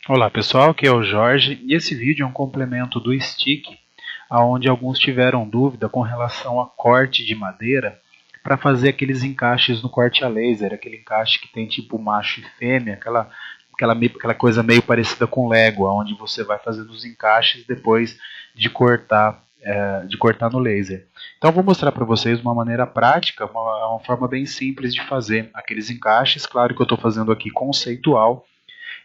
Olá pessoal, aqui é o Jorge e esse vídeo é um complemento do stick, onde alguns tiveram dúvida com relação a corte de madeira para fazer aqueles encaixes no corte a laser, aquele encaixe que tem tipo macho e fêmea, aquela coisa meio parecida com Lego, onde você vai fazendo os encaixes depois de cortar no laser. Então eu vou mostrar para vocês uma maneira prática, uma forma bem simples de fazer aqueles encaixes. Claro que eu estou fazendo aqui conceitual,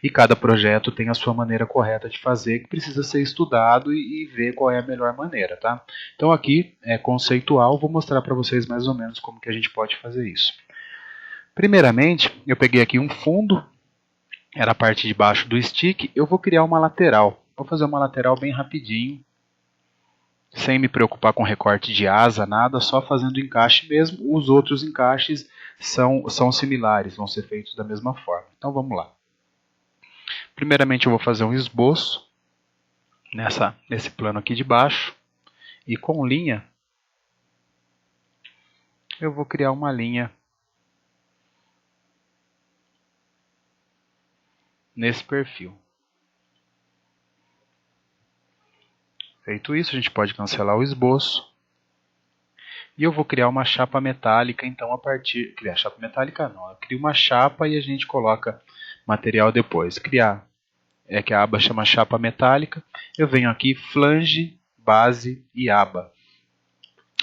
e cada projeto tem a sua maneira correta de fazer, que precisa ser estudado e ver qual é a melhor maneira, tá? Então aqui é conceitual, vou mostrar para vocês mais ou menos como que a gente pode fazer isso. Primeiramente, eu peguei aqui um fundo, era a parte de baixo do stick, eu vou criar uma lateral. Vou fazer uma lateral bem rapidinho, sem me preocupar com recorte de asa, nada, só fazendo encaixe mesmo. Os outros encaixes são similares, vão ser feitos da mesma forma. Então vamos lá. Primeiramente eu vou fazer um esboço nesse plano aqui de baixo, e com linha eu vou criar uma linha nesse perfil. Feito isso, a gente pode cancelar o esboço e eu vou criar uma chapa metálica. Então criar chapa metálica não, eu crio uma chapa e a gente coloca material depois. Criar que a aba chama chapa metálica. Eu venho aqui flange, base e aba.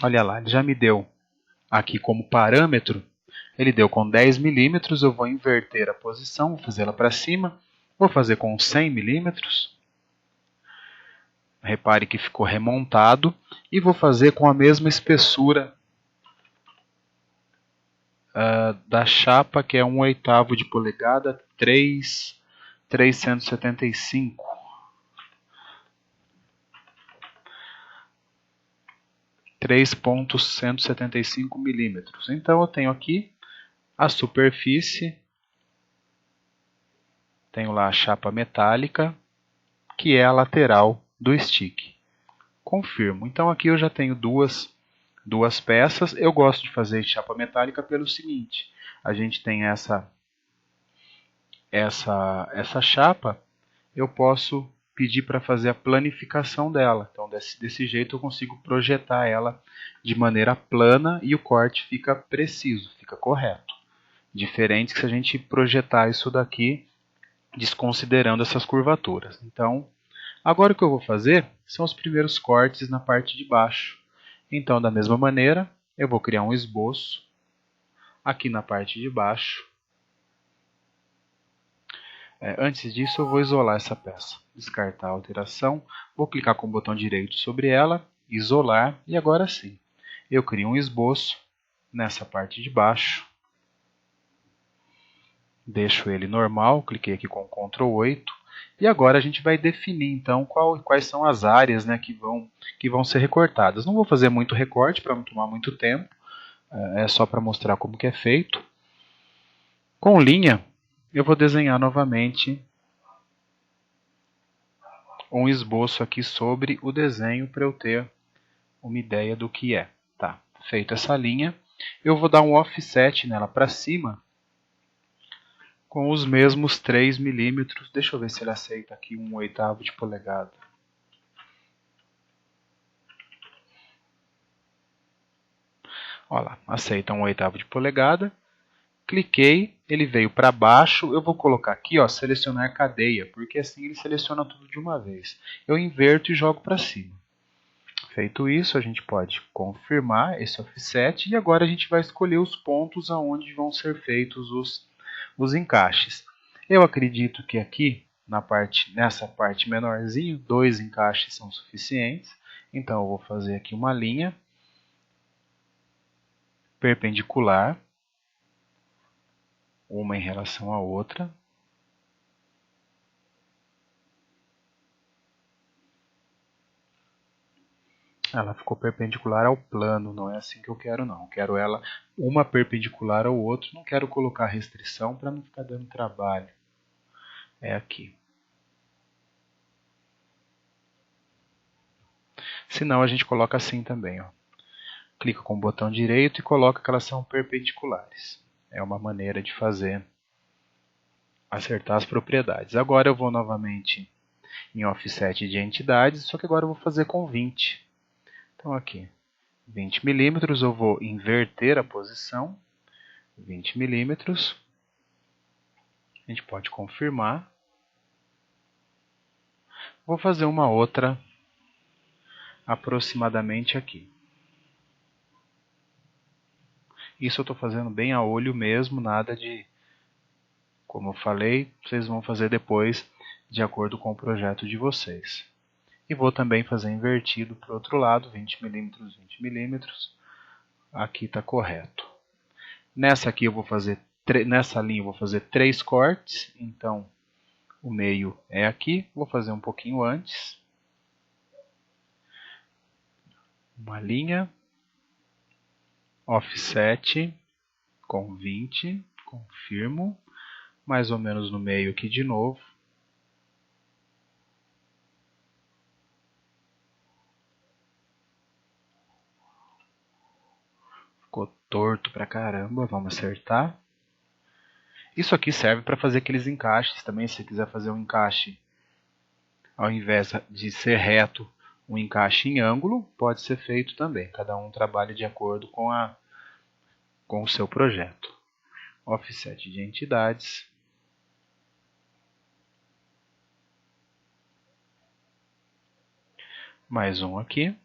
Olha lá, ele já me deu aqui como parâmetro, ele deu com 10 milímetros. Eu vou inverter a posição, vou fazê-la para cima, vou fazer com 100 milímetros. Repare que ficou remontado, e vou fazer com a mesma espessura da chapa, que é 1/8 de polegada, 3,175. 3,175 milímetros. Então eu tenho aqui a superfície, tenho lá a chapa metálica, que é a lateral do stick. Confirmo. Então aqui eu já tenho duas peças. Eu gosto de fazer chapa metálica pelo seguinte: a gente tem essa chapa, eu posso pedir para fazer a planificação dela. Então desse jeito eu consigo projetar ela de maneira plana e o corte fica preciso, fica correto. Diferente que se a gente projetar isso daqui desconsiderando essas curvaturas. Então, agora o que eu vou fazer são os primeiros cortes na parte de baixo. Então, da mesma maneira, eu vou criar um esboço aqui na parte de baixo. Antes disso, eu vou isolar essa peça. Descartar a alteração, vou clicar com o botão direito sobre ela, isolar, e agora sim, eu crio um esboço nessa parte de baixo. Deixo ele normal, cliquei aqui com Ctrl 8. E agora a gente vai definir então quais são as áreas, né, que vão ser recortadas. Não vou fazer muito recorte para não tomar muito tempo, é só para mostrar como que é feito. Com linha, eu vou desenhar novamente um esboço aqui sobre o desenho para eu ter uma ideia do que é. Tá, feita essa linha, eu vou dar um offset nela para cima, com os mesmos 3 milímetros. Deixa eu ver se ele aceita aqui 1/8 de polegada. Olha lá, aceita 1/8 de polegada. Cliquei, ele veio para baixo. Eu vou colocar aqui, ó, selecionar cadeia, porque assim ele seleciona tudo de uma vez. Eu inverto e jogo para cima. Feito isso, a gente pode confirmar esse offset e agora a gente vai escolher os pontos aonde vão ser feitos os encaixes. Eu acredito que aqui, nessa parte menorzinha, 2 encaixes são suficientes. Então eu vou fazer aqui uma linha perpendicular, uma em relação à outra. Ela ficou perpendicular ao plano, não é assim que eu quero não. Eu quero ela uma perpendicular ao outro, não quero colocar restrição para não ficar dando trabalho. É aqui. Se não, a gente coloca assim também, ó. Clica com o botão direito e coloca que elas são perpendiculares. É uma maneira de fazer acertar as propriedades. Agora eu vou novamente em offset de entidades, só que agora eu vou fazer com 20. Então aqui, 20 milímetros, eu vou inverter a posição, 20 milímetros. A gente pode confirmar. Vou fazer uma outra aproximadamente aqui. Isso eu estou fazendo bem a olho mesmo, nada de, como eu falei, vocês vão fazer depois de acordo com o projeto de vocês. E vou também fazer invertido para o outro lado, 20 milímetros, 20 milímetros. Aqui está correto. Nessa aqui eu vou fazer, nessa linha eu vou fazer 3 cortes, então o meio é aqui, vou fazer um pouquinho antes. Uma linha, offset com 20, confirmo, mais ou menos no meio aqui de novo. Ficou torto pra caramba, vamos acertar. Isso aqui serve para fazer aqueles encaixes também, se você quiser fazer um encaixe, ao invés de ser reto, um encaixe em ângulo, pode ser feito também. Cada um trabalha de acordo com o seu projeto. Offset de entidades. Mais um aqui.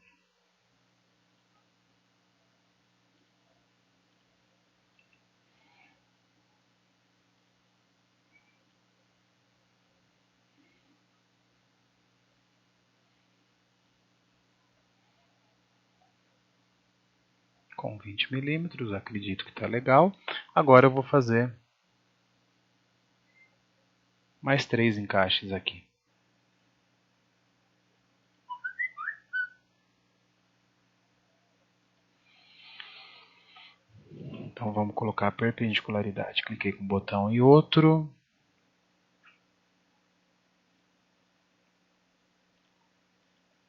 Com 20 milímetros, acredito que está legal. Agora eu vou fazer mais 3 encaixes aqui. Então vamos colocar a perpendicularidade. Cliquei com um botão e outro.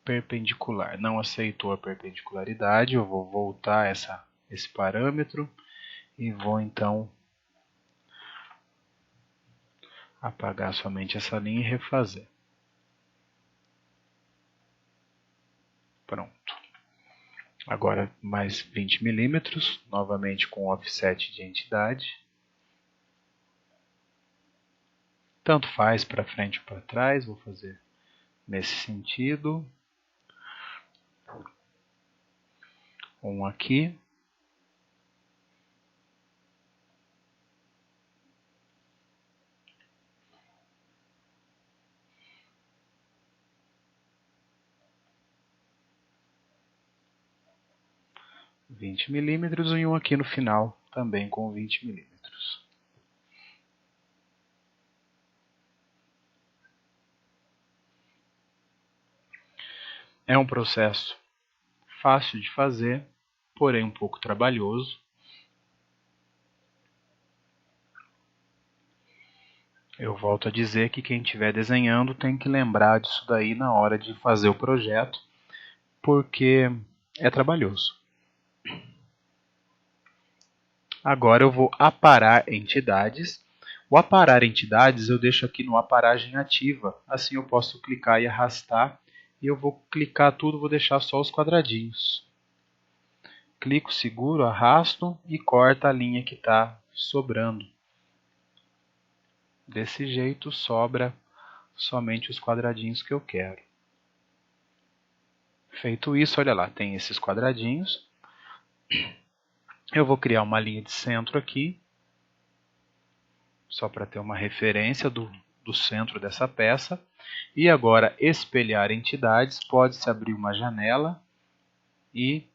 Perpendicular. Não aceitou a perpendicularidade. Eu vou voltar esse parâmetro e vou então apagar somente essa linha e refazer. Pronto. Agora mais 20 milímetros, novamente com offset de entidade. Tanto faz para frente ou para trás, vou fazer nesse sentido. Um aqui. $20 milímetros e um aqui no final, também com 20 milímetros. É um processo fácil de fazer, porém um pouco trabalhoso. Eu volto a dizer que quem estiver desenhando tem que lembrar disso daí na hora de fazer o projeto, porque é trabalhoso. Agora eu vou aparar entidades. O aparar entidades eu deixo aqui no aparagem ativa, assim eu posso clicar e arrastar, e eu vou clicar tudo, vou deixar só os quadradinhos. Clico, seguro, arrasto e corta a linha que está sobrando. Desse jeito sobra somente os quadradinhos que eu quero. Feito isso, olha lá, tem esses quadradinhos. Eu vou criar uma linha de centro aqui, só para ter uma referência do centro dessa peça. E agora, espelhar entidades, pode-se abrir uma janela e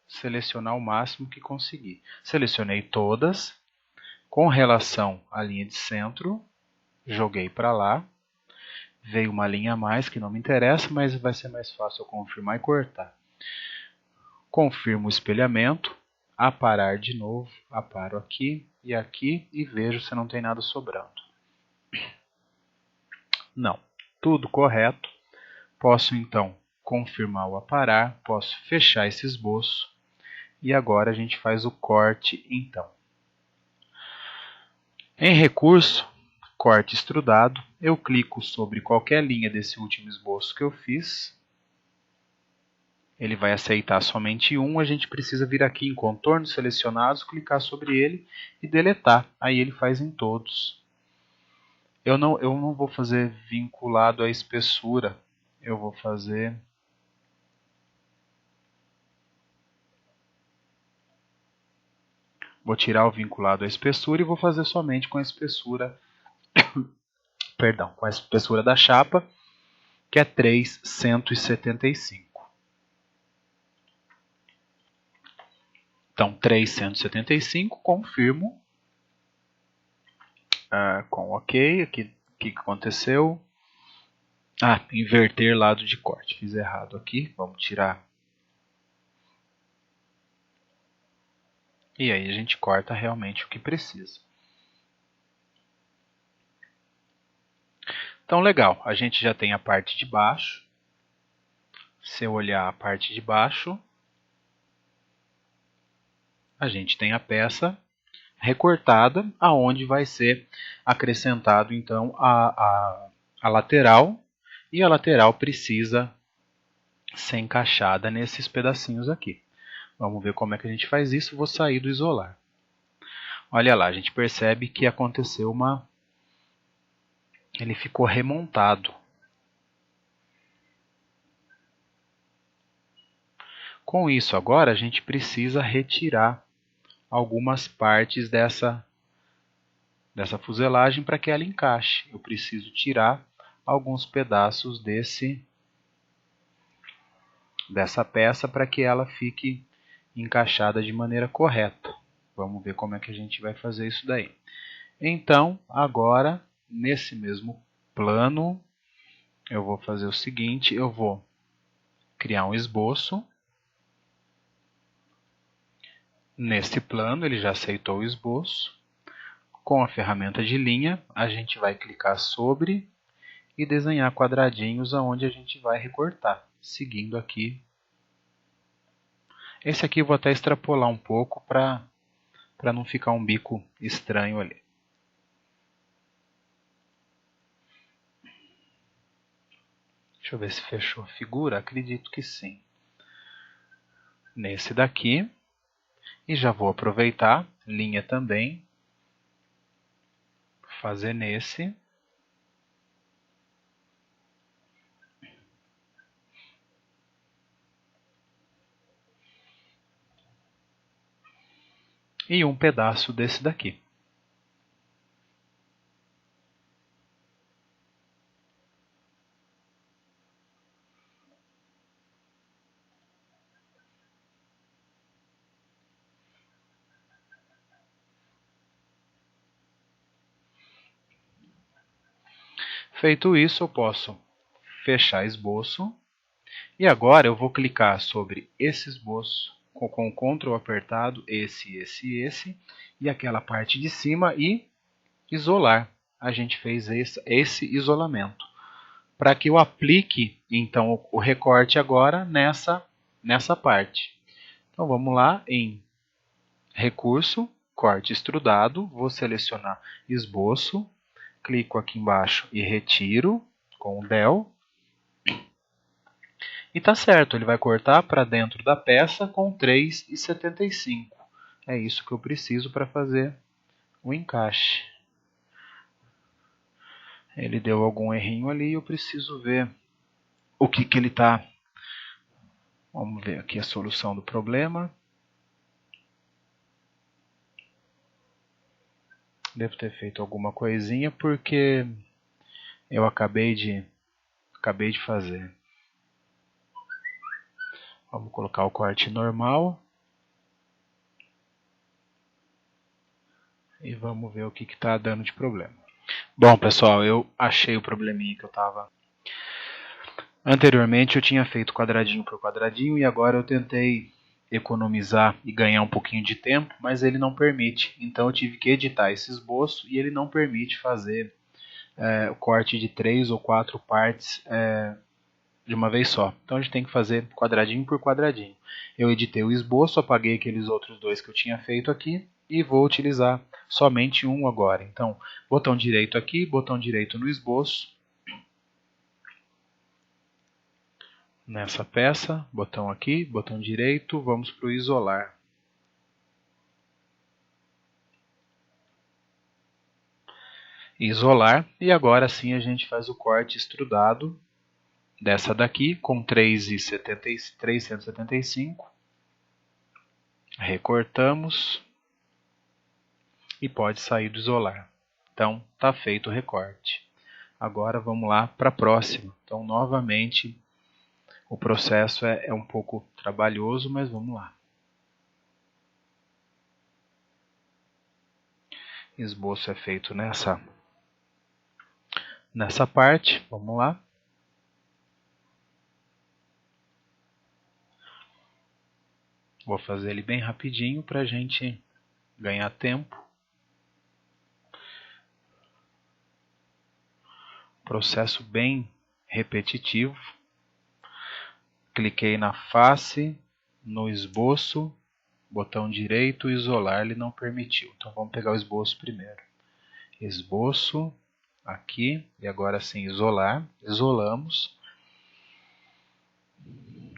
selecionar o máximo que conseguir. Selecionei todas, com relação à linha de centro, joguei para lá. Veio uma linha a mais que não me interessa, mas vai ser mais fácil eu confirmar e cortar. Confirmo o espelhamento, aparar de novo, aparo aqui e vejo se não tem nada sobrando. Não, tudo correto. Posso então confirmar o aparar, posso fechar esse esboço e agora a gente faz o corte então. Em recurso, corte extrudado, eu clico sobre qualquer linha desse último esboço que eu fiz. Ele vai aceitar somente um, a gente precisa vir aqui em contornos selecionados, clicar sobre ele e deletar. Aí ele faz em todos. Eu não vou fazer vinculado à espessura, eu vou fazer... Vou tirar o vinculado à espessura e vou fazer somente com a espessura, perdão, com a espessura da chapa, que é 375. Então, 375, confirmo. Com OK, aqui o que aconteceu? Inverter lado de corte, fiz errado aqui, vamos tirar. E aí a gente corta realmente o que precisa. Então legal, a gente já tem a parte de baixo. Se eu olhar a parte de baixo, a gente tem a peça recortada, aonde vai ser acrescentado então a lateral, e a lateral precisa ser encaixada nesses pedacinhos aqui. Vamos ver como é que a gente faz isso. Vou sair do isolar. Olha lá, a gente percebe que aconteceu ele ficou remontado. Com isso agora a gente precisa retirar algumas partes dessa fuselagem para que ela encaixe. Eu preciso tirar alguns pedaços dessa peça para que ela fique encaixada de maneira correta. Vamos ver como é que a gente vai fazer isso daí. Então, agora, nesse mesmo plano, eu vou fazer o seguinte, eu vou criar um esboço. Nesse plano, ele já aceitou o esboço. Com a ferramenta de linha, a gente vai clicar sobre e desenhar quadradinhos aonde a gente vai recortar, seguindo aqui. Esse aqui eu vou até extrapolar um pouco para não ficar um bico estranho ali. Deixa eu ver se fechou a figura, acredito que sim. Nesse daqui, e já vou aproveitar, linha também, fazer nesse. E um pedaço desse daqui. Feito isso, eu posso fechar esboço. E agora eu vou clicar sobre esse esboço com o Ctrl apertado, esse, e aquela parte de cima e isolar. A gente fez esse isolamento. Para que eu aplique então o recorte agora nessa parte. Então vamos lá em Recurso, Corte Extrudado, vou selecionar Esboço, clico aqui embaixo e retiro com o Del. E tá certo, ele vai cortar para dentro da peça com 3,75. É isso que eu preciso para fazer o encaixe. Ele deu algum errinho ali e eu preciso ver o que ele está. Vamos ver aqui a solução do problema. Devo ter feito alguma coisinha porque eu acabei de fazer. Vamos colocar o corte normal. E vamos ver o que está dando de problema. Bom, pessoal, eu achei o probleminha que eu estava... Anteriormente eu tinha feito quadradinho por quadradinho e agora eu tentei economizar e ganhar um pouquinho de tempo, mas ele não permite. Então eu tive que editar esse esboço e ele não permite fazer o corte de 3 ou 4 partes de uma vez só. Então a gente tem que fazer quadradinho por quadradinho. Eu editei o esboço, apaguei aqueles outros dois que eu tinha feito aqui e vou utilizar somente um agora. Então, botão direito aqui, botão direito no esboço, nessa peça, botão aqui, botão direito, vamos para o isolar. Isolar, e agora sim a gente faz o corte extrudado dessa daqui com 3,75. Recortamos e pode sair do isolar. Então, está feito o recorte. Agora vamos lá para a próxima. Então, novamente, o processo é um pouco trabalhoso, mas vamos lá. Esboço é feito nessa parte. Vamos lá. Vou fazer ele bem rapidinho para a gente ganhar tempo. Processo bem repetitivo. Cliquei na face, no esboço, botão direito, isolar, ele não permitiu. Então vamos pegar o esboço primeiro. Esboço, aqui, e agora sim isolar. Isolamos.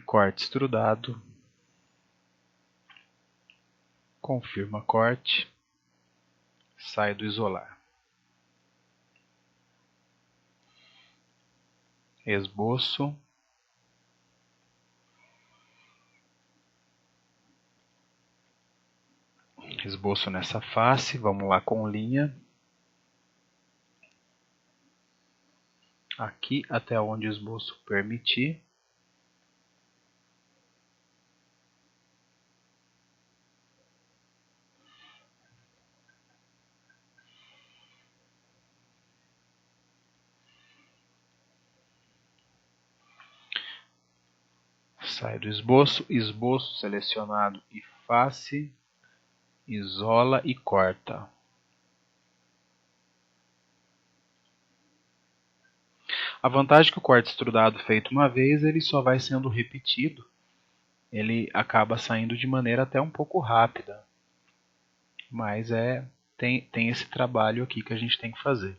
Corte extrudado. Confirma corte. Sai do isolar. Esboço. Esboço nessa face, vamos lá com linha. Aqui até onde o esboço permitir. Sai do esboço, esboço selecionado e face, isola e corta. A vantagem é que o corte extrudado feito uma vez, ele só vai sendo repetido. Ele acaba saindo de maneira até um pouco rápida. Mas tem esse trabalho aqui que a gente tem que fazer.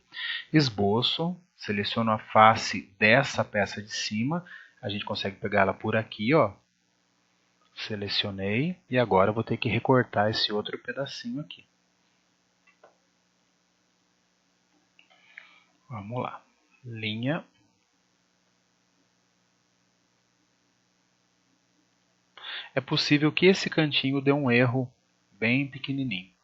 Esboço, seleciono a face dessa peça de cima. A gente consegue pegar ela por aqui, ó. Selecionei e agora eu vou ter que recortar esse outro pedacinho aqui. Vamos lá. Linha. É possível que esse cantinho dê um erro bem pequenininho.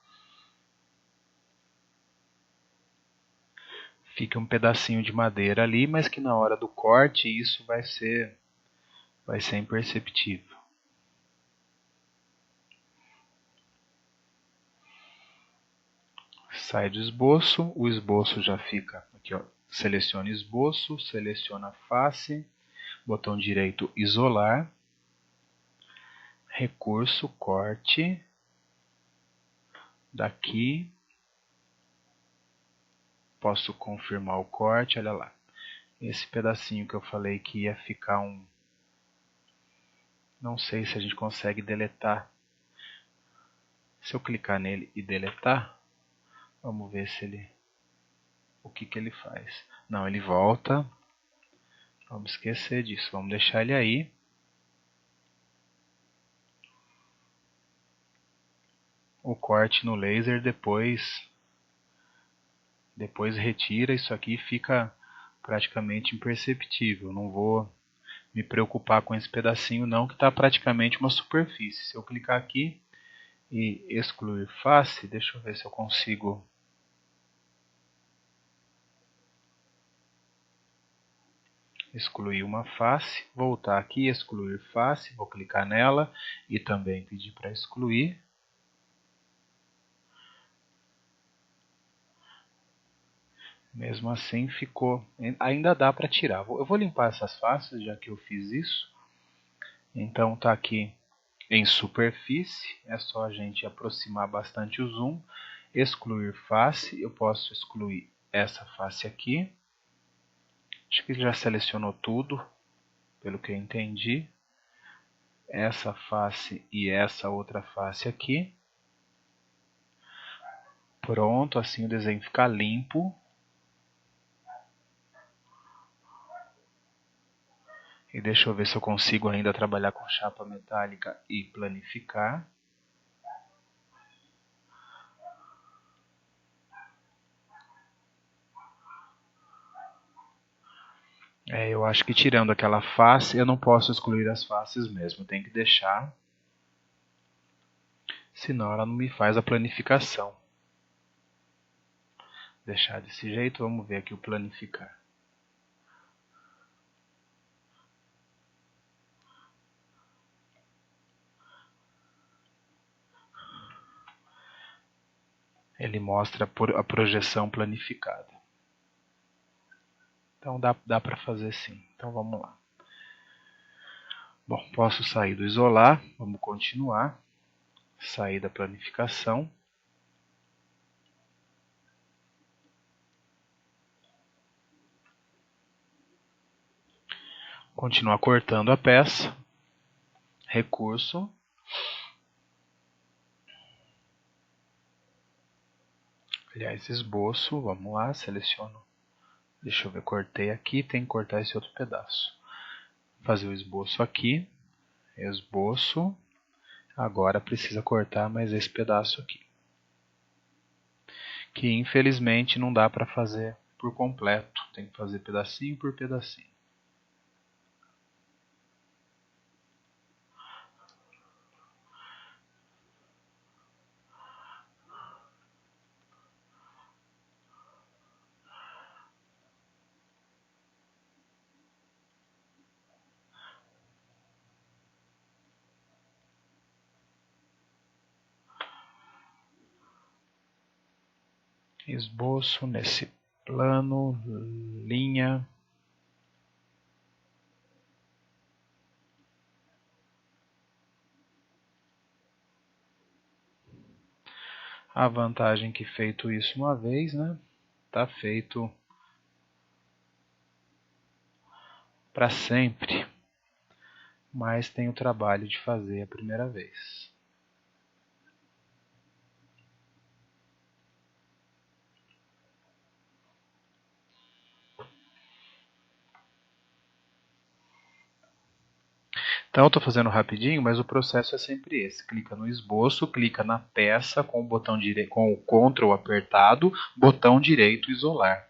Fica um pedacinho de madeira ali, mas que na hora do corte isso vai ser imperceptível. Sai do esboço, o esboço já fica aqui, ó. Seleciona esboço, seleciona face, botão direito isolar, recurso corte, daqui, posso confirmar o corte, olha lá. Esse pedacinho que eu falei que ia ficar um... Não sei se a gente consegue deletar. Se eu clicar nele e deletar, vamos ver se ele... O que ele faz. Não, ele volta. Vamos esquecer disso. Vamos deixar ele aí. O corte no laser depois retira. Isso aqui fica praticamente imperceptível. Não vou me preocupar com esse pedacinho não, que está praticamente uma superfície. Se eu clicar aqui e excluir face, deixa eu ver se eu consigo... Excluir uma face, voltar aqui, excluir face, vou clicar nela e também pedir para excluir. Mesmo assim ficou, ainda dá para tirar. Eu vou limpar essas faces já que eu fiz isso. Então está aqui em superfície, é só a gente aproximar bastante o zoom. Excluir face, eu posso excluir essa face aqui. Acho que já selecionou tudo, pelo que eu entendi. Essa face e essa outra face aqui. Pronto, assim o desenho fica limpo. E deixa eu ver se eu consigo ainda trabalhar com chapa metálica e planificar. Eu acho que tirando aquela face, eu não posso excluir as faces mesmo. Tem que deixar, senão ela não me faz a planificação. Deixar desse jeito, vamos ver aqui o planificar. Ele mostra a projeção planificada. Então dá para fazer sim. Então vamos lá. Bom, posso sair do isolar, vamos continuar. Sair da planificação. Continuar cortando a peça. Recurso. Aliás, esboço. Vamos lá, seleciono. Deixa eu ver, cortei aqui, tem que cortar esse outro pedaço. Fazer o esboço aqui. Esboço. Agora precisa cortar mais esse pedaço aqui. Que infelizmente não dá para fazer por completo. Tem que fazer pedacinho por pedacinho. Esboço nesse plano, linha. A vantagem que feito isso uma vez, né? Tá feito para sempre. Mas tem o trabalho de fazer a primeira vez. Então eu estou fazendo rapidinho, mas o processo é sempre esse. Clica no esboço, clica na peça com o botão direito, com o Ctrl apertado, botão direito isolar.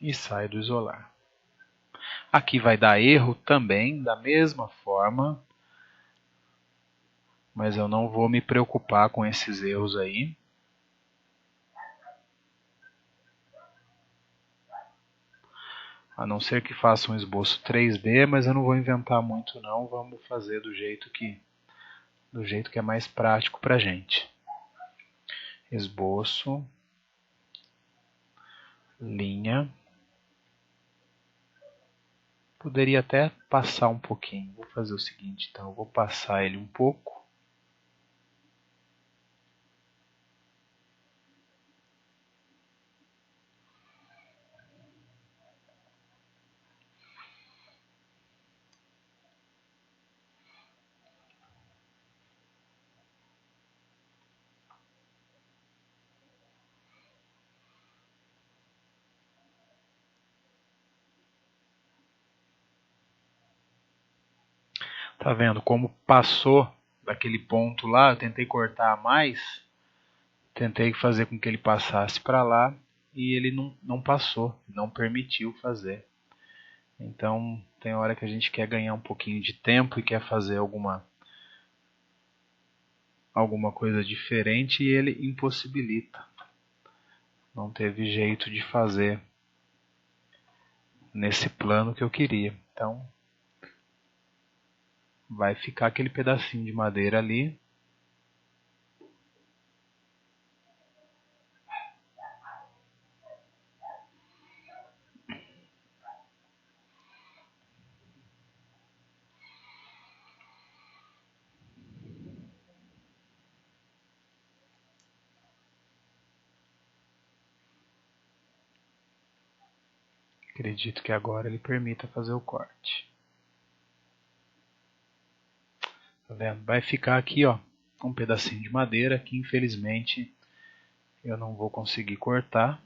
E sai do isolar. Aqui vai dar erro também, da mesma forma, mas eu não vou me preocupar com esses erros aí. A não ser que faça um esboço 3D, mas eu não vou inventar muito não, vamos fazer do jeito que é mais prático pra gente. Esboço, linha. Poderia até passar um pouquinho. Vou fazer o seguinte, então, eu vou passar ele um pouco. Tá vendo como passou daquele ponto lá? Eu tentei cortar mais, tentei fazer com que ele passasse para lá e ele não passou, não permitiu fazer. Então tem hora que a gente quer ganhar um pouquinho de tempo e quer fazer alguma coisa diferente e ele impossibilita. Não teve jeito de fazer nesse plano que eu queria. Então vai ficar aquele pedacinho de madeira ali. Acredito que agora ele permita fazer o corte. Tá vendo? Vai ficar aqui, ó, um pedacinho de madeira que infelizmente eu não vou conseguir cortar,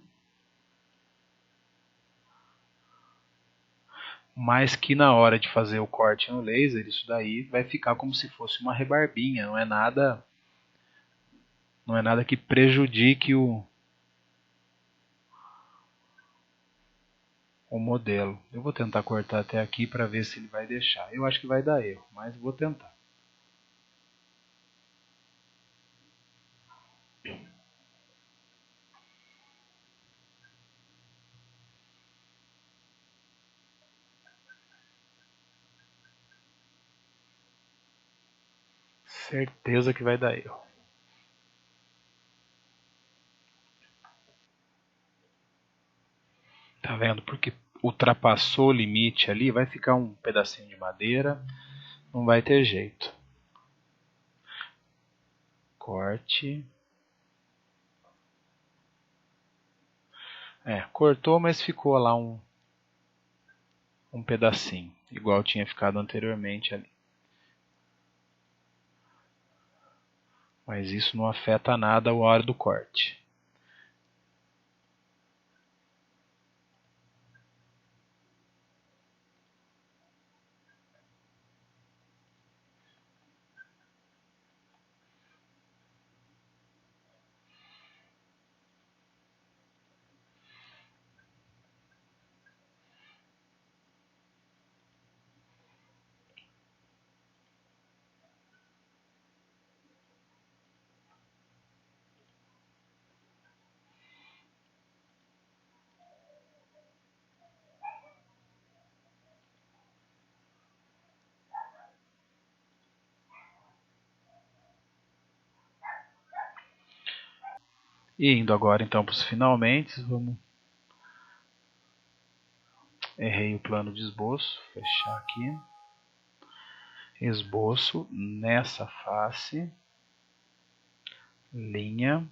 mas que na hora de fazer o corte no laser, isso daí vai ficar como se fosse uma rebarbinha, não é nada que prejudique o modelo. Eu vou tentar cortar até aqui para ver se ele vai deixar. Eu acho que vai dar erro, mas vou tentar. Certeza que vai dar erro. Tá vendo? Porque ultrapassou o limite ali, vai ficar um pedacinho de madeira, não vai ter jeito. Corte. Cortou, mas ficou lá um pedacinho, igual tinha ficado anteriormente ali. Mas isso não afeta nada a hora do corte. E indo agora então para os finalmente, vamos... Errei o plano de esboço, fechar aqui. Esboço nessa face, linha.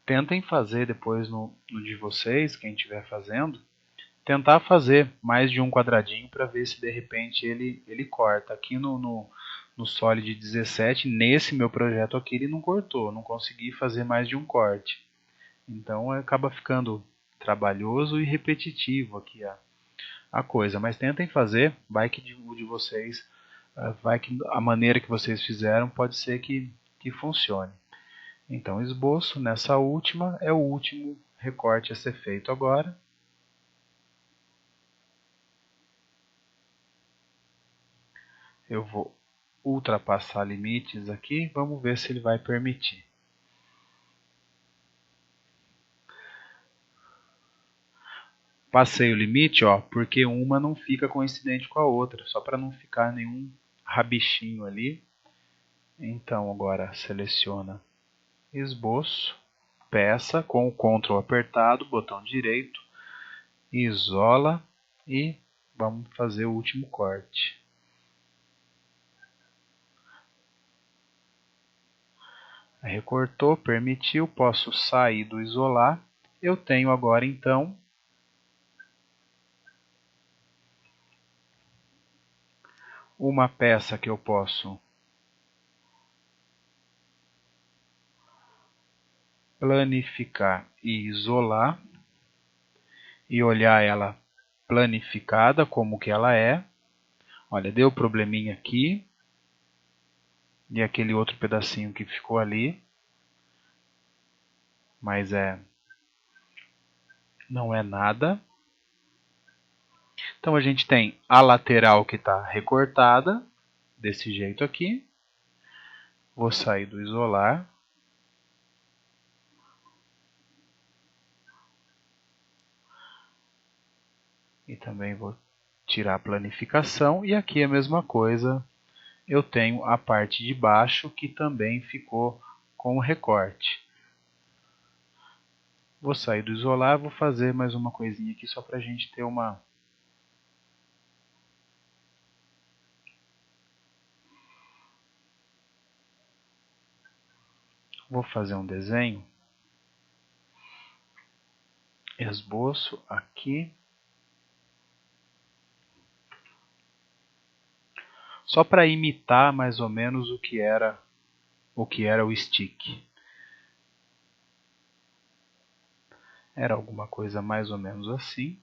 Tentem fazer depois no de vocês, quem estiver fazendo, tentar fazer mais de um quadradinho para ver se de repente ele corta. Aqui no Solid 17, nesse meu projeto aqui, ele não cortou, não consegui fazer mais de um corte. Então acaba ficando trabalhoso e repetitivo aqui a coisa. Mas tentem fazer, vai que o de vocês, vai que a maneira que vocês fizeram pode ser que funcione. Então esboço nessa última é o último recorte a ser feito agora. Eu vou ultrapassar limites aqui, vamos ver se ele vai permitir. Passei o limite, ó, porque uma não fica coincidente com a outra, só para não ficar nenhum rabichinho ali. Então agora seleciona esboço, peça com o Ctrl apertado, botão direito, isola e vamos fazer o último corte. Recortou, permitiu, posso sair do isolar. Eu tenho agora então uma peça que eu posso planificar e isolar e olhar ela planificada como que ela é. Olha, deu probleminha aqui e aquele outro pedacinho que ficou ali, mas não é nada. Então a gente tem a lateral que está recortada desse jeito aqui. Vou sair do isolar. E também vou tirar a planificação. E aqui a mesma coisa, eu tenho a parte de baixo que também ficou com o recorte. Vou sair do isolar, vou fazer mais uma coisinha aqui só para a gente ter uma Vou fazer um desenho. Esboço aqui. Só para imitar mais ou menos o que era o stick. Era alguma coisa mais ou menos assim.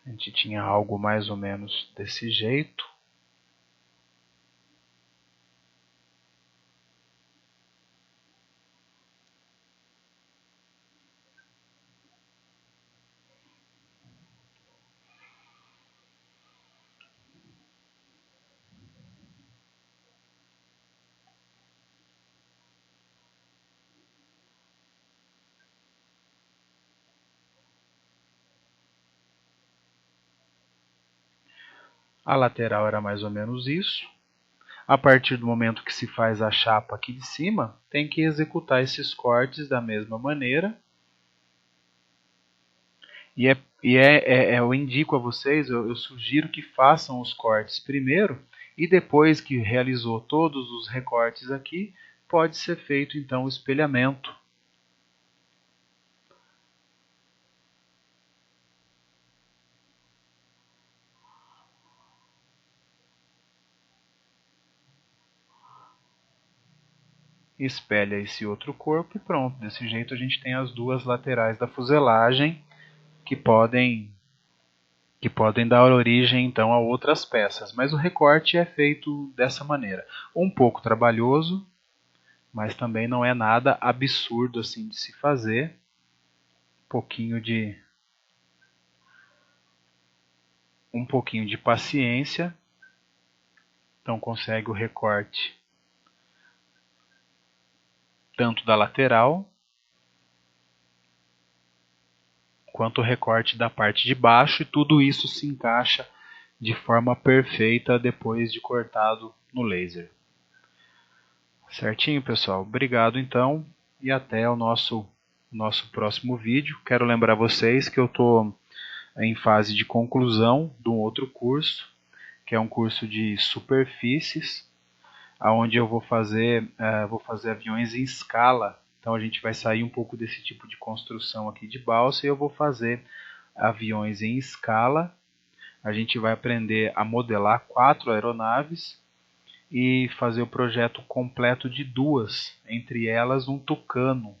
A gente tinha algo mais ou menos desse jeito. A lateral era mais ou menos isso. A partir do momento que se faz a chapa aqui de cima, tem que executar esses cortes da mesma maneira. Eu indico a vocês, eu sugiro que façam os cortes primeiro e depois que realizou todos os recortes aqui, pode ser feito então o espelhamento. Espelha esse outro corpo e pronto. Desse jeito a gente tem as duas laterais da fuselagem que podem dar origem então a outras peças, mas o recorte é feito dessa maneira. Um pouco trabalhoso, mas também não é nada absurdo assim de se fazer. Um pouquinho de paciência, então consegue o recorte tanto da lateral quanto o recorte da parte de baixo, e tudo isso se encaixa de forma perfeita depois de cortado no laser. Certinho, pessoal? Obrigado então e até o nosso próximo vídeo. Quero lembrar vocês que eu estou em fase de conclusão de um outro curso, que é um curso de superfícies, onde eu vou fazer aviões em escala. Então a gente vai sair um pouco desse tipo de construção aqui de balsa e eu vou fazer aviões em escala. A gente vai aprender a modelar 4 aeronaves e fazer o projeto completo de 2, entre elas um Tucano,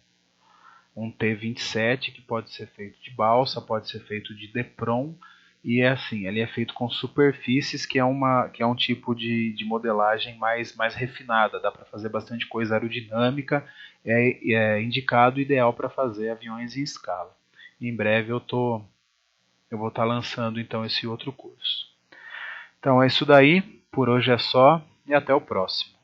um T-27 que pode ser feito de balsa, pode ser feito de Depron, e é assim, ele é feito com superfícies que é um tipo de modelagem mais refinada, dá para fazer bastante coisa aerodinâmica, é indicado, ideal para fazer aviões em escala. Em breve eu vou estar lançando então esse outro curso. Então é isso daí, por hoje é só e até o próximo.